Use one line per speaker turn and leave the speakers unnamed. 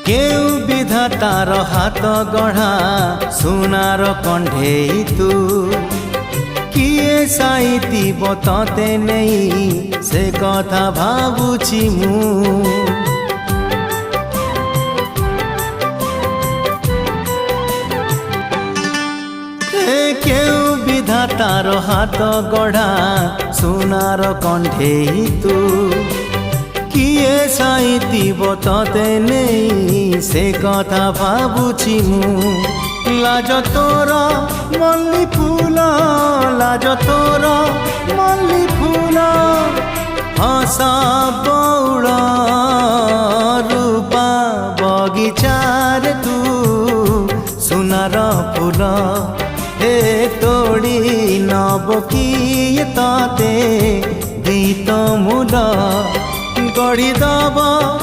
केउ विधातार हाथ गढ़ा सुनार कंढेई तू किए साइतिब तते नहीं से कथा भाबुछि मु केउ विधातार हाथ गढ़ा सुनार कंढेई तू किए साइतिब तते नहीं से कथा भाबुछि मु लाज तोर मल्ली फूल लाज तोर मल्ली फूल हसा बौड़ रूपा बगीचार तू सुनार फूल हे तोड़ी नब किए तते गीत मूल गढ़ी दब